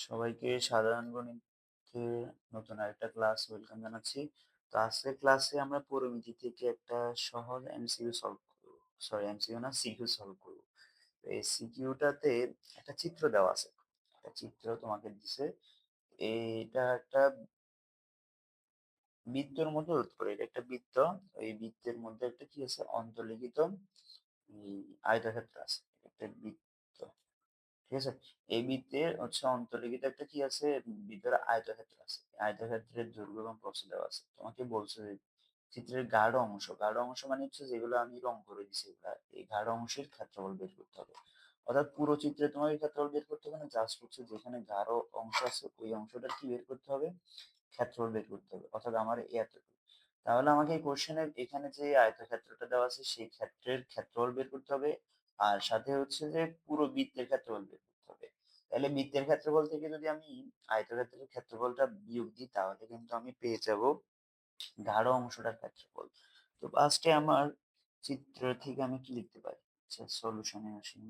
সবাইকে সাধারণ গণিতের নতুন আরেকটা ক্লাস ওয়েলকাম জানাচ্ছি। তো আজকের ক্লাসে আমরা পরিমিতি থেকে একটা সহজ এমসিকিউ সলভ করব। সরি, এমসিকিউ না, সিকিউ সলভ করব। তো এই সিকিউটাতে একটা চিত্র দেওয়া আছে। একটা চিত্র তোমাকে দিছে। এটা একটা বৃত্তের মধ্যে রোধ করে, এটা একটা বৃত্ত। এই বৃত্তের মধ্যে একটা কি আছে, অন্তর্লিখিত এই আয়তক্ষেত্র আছে। একটা বৃত্ত, ঠিক আছে। এই বৃত্তের হচ্ছে অন্তর্লিখিত একটা কি আছে, ভিতরে আয়তক্ষেত্র আছে। আয়তক্ষেত্রের দৈর্ঘ্য এবং প্রস্থ দেওয়া আছে। তোমাকে বলছে যে চিত্রের গাঢ় অংশ মানে হচ্ছে যেগুলো আমি রং করে দিছি, এগুলা এই গাঢ় অংশের ক্ষেত্রফল বের করতে হবে। অর্থাৎ পুরো চিত্রে তোমাকে ক্ষেত্রফল বের করতে হবে না, জাস্ট হচ্ছে যেখানে গাঢ় অংশ আছে ওই অংশটা কি বের করতে হবে, ক্ষেত্রফল বের করতে হবে। অর্থাৎ আমার এতটুকু। তাহলে আমাকে এই কোশ্চেনের এখানে যে আয়তক্ষেত্রটা দেওয়া আছে সেই ক্ষেত্রের ক্ষেত্রফল বের করতে হবে, আর সাথে হচ্ছে যে পুরো বৃত্তের ক্ষেত্রফল বের করতে হবে। তাহলে বৃত্তের ক্ষেত্রফল থেকে যদি আমি আয়তক্ষেত্রের ক্ষেত্রফলটা বিয়োগ দিই তাহলে কিন্তু আমি পেয়ে যাব গাঢ় অংশটার ক্ষেত্রফল। তো ফার্স্টে আমার চিত্র থেকে আমি কি লিখতে পারি, আচ্ছা সলিউশনে আসি।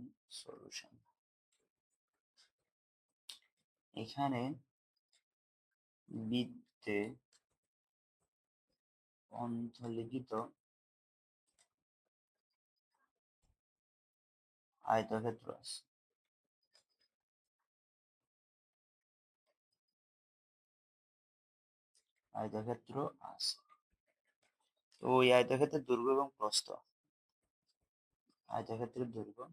সলিউশন, এখানে বৃত্তে অন্তর্লিখিত আয়তক্ষেত্র আছে। আয়তক্ষেত্র আছে। তো ওই আয়তক্ষেত্রের দৈর্ঘ্য এবং প্রস্থ, আয়তক্ষেত্রের দৈর্ঘ্য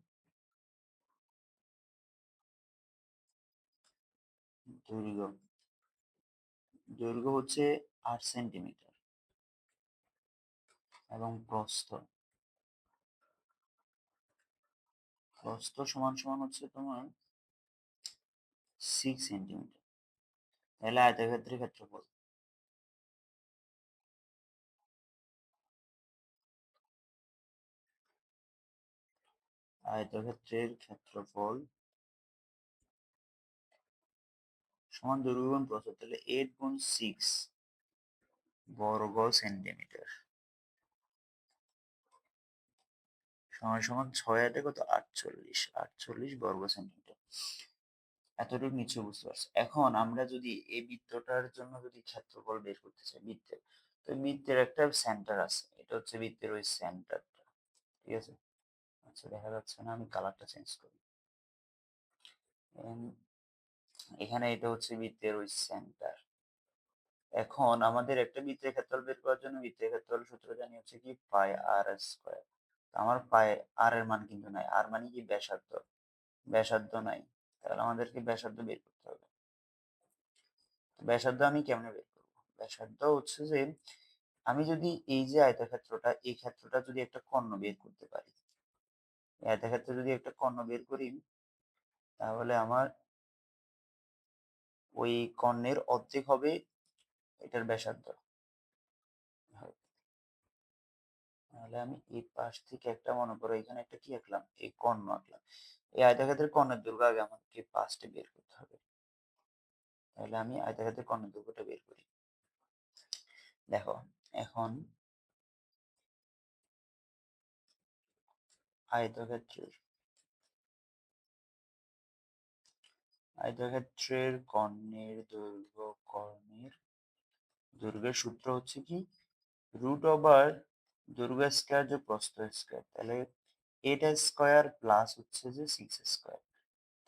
দৈর্ঘ্য হচ্ছে 8 সেন্টিমিটার এবং প্রস্থ প্রস্থ সমান সমান হচ্ছে তোমার 6 সেন্টিমিটার। তাহলে আয়তক্ষেত্রের ক্ষেত্রফল, আয়তক্ষেত্রের ক্ষেত্রফল সমান দৈর্ঘ্য গুণ প্রস্থ। তাহলে 8 × 6 বর্গ সেন্টিমিটার সমান সমান 6 × 8 কত, 48। 48 বর্গ সেন্টিমিটার। এতটুকু নিশ্চয় বুঝতে পারছি। এখন আমরা যদি এই বৃত্তটার জন্য যদি ক্ষেত্রফল বের করতে চাই, বৃত্তের, তো বৃত্তের একটা সেন্টার আছে, এটা হচ্ছে বৃত্তের ওই সেন্টারটা, ঠিক আছে। আচ্ছা দেখা যাচ্ছে না, আমি কালারটা চেঞ্জ করি। এখানে এটা হচ্ছে বৃত্তের ওই সেন্টার। এখন আমাদের একটা বৃত্তের ক্ষেত্রফল বের করার জন্য বৃত্তের ক্ষেত্রফল সূত্র জানি হচ্ছে কি পাই আর স্কয়ার। আমার পাই আর এর মান কিন্তু নাই, আর মানে কি ব্যাসার্ধ, ব্যাসার্ধ নাই। তাহলে আমাদেরকে ব্যাসার্ধ বের করতে হবে। ব্যাসার্ধ আমি কেমনে বের করব, ব্যাসার্ধ হচ্ছে যে আমি যদি এই যে আয়তক্ষেত্রটা, এই ক্ষেত্রটা যদি একটা কর্ণ বের করতে পারি, এই আয়তক্ষেত্রে যদি একটা কর্ণ বের করি, তাহলে আমার ওই কর্ণের অর্ধেক হবে এটার ব্যাসার্ধ। তাহলে আমি এই পাশ থেকে একটা, মনে করো এখানে একটা কি আঁকলাম, এই কর্ণ আঁকলাম। এই আয়তক্ষেত্রের কর্ণের দৈর্ঘ্য আগে আমাকে পাশটা বের করতে হবে। তাহলে আমি আয়তক্ষেত্রের কর্ণের দৈর্ঘ্যটা বের করি। দেখো, এখন আয়তক্ষেত্রের আয়তক্ষেত্রের দৈর্ঘ্যের সূত্র হচ্ছে কি √ওভার দৈর্ঘ্য স্কয়ার যে প্রস্থ স্কয়ার। তাহলে 8 স্কয়ার প্লাস হচ্ছে যে 6 স্কয়ার।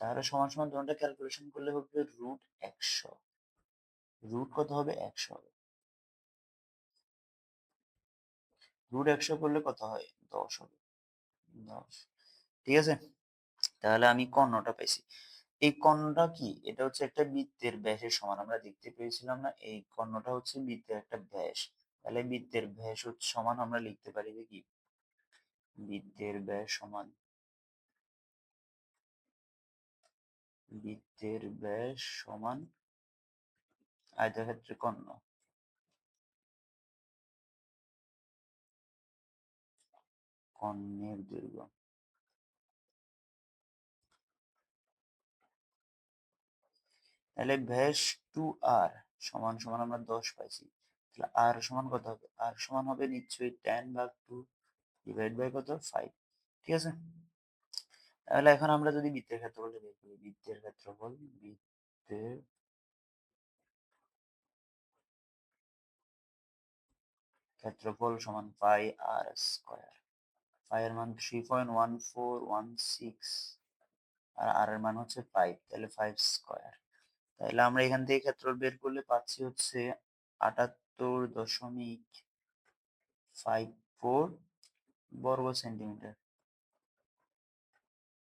তাহলে সমান সমান দুটোটা ক্যালকুলেশন করলে হবে √100। রুট কত হবে, 100 হবে। √100 করলে কত হয়, 10 হবে। 10, ঠিক আছে। তাহলে আমি কর্ণটা পাইছি। এই কর্ণটা কি, এটা হচ্ছে একটা বৃত্তের ব্যাসের সমান, আমরা দেখতে পেয়েছিলাম না, এই কর্ণটা হচ্ছে বৃত্তের একটা ব্যাস। তাহলে বৃত্তের ব্যাস হচ্ছে সমান, আমরা লিখতে পারি যে কি বৃত্তের ব্যাস সমান আয়তক্ষেত্রের কর্ণের দৈর্ঘ্য। তাহলে ব্যাস 2r সমান সমান আমরা 10 পাইছি। তাহলে আর সমান কত হবে, আর সমান হবে নিশ্চয়ই 10/2 ডিভাইড বাই কত, 5, ঠিক আছে। তাহলে এখন আমরা যদি বৃত্তের ক্ষেত্রফলটা বের করি, বৃত্তের ক্ষেত্রফল বৃত্তের ক্ষেত্রফল সমান পাই আর স্কয়ার। পাই এর মান 3.1416 আর এর মান হচ্ছে 5, তাহলে 5 স্কয়ার। তাহলে আমরা এখান থেকে ক্ষেত্রফল বের করলে পাচ্ছি হচ্ছে 78.54 বর্গ সেন্টিমিটার।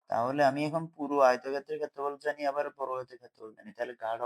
তাহলে আমি এখন পুরো আয়তক্ষেত্রের ক্ষেত্রফল জানি, আবার বর্গক্ষেত্রের ক্ষেত্রফল জানি, তাহলে গাঢ়